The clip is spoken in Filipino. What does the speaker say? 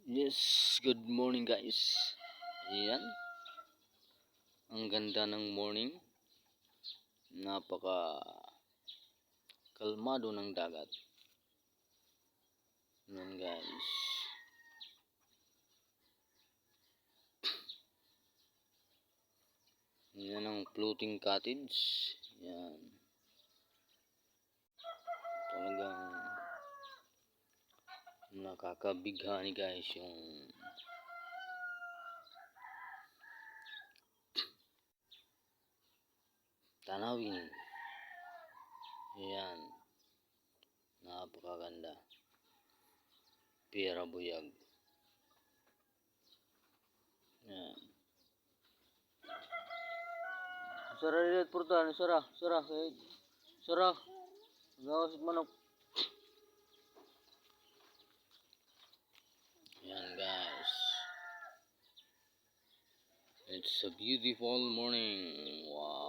Yes, good morning guys. Ayan, ang ganda ng morning. Napaka kalmado ng dagat. Ayan guys. Ayan ang floating cottage. Ayan. Talagang nakakabighani guys yung tanawin. Ayan. Napakaganda. Pera buyag. Ayan. Sara lihat purtan, sara. Gawas manok. Ayan guys. It's a beautiful morning. Wow.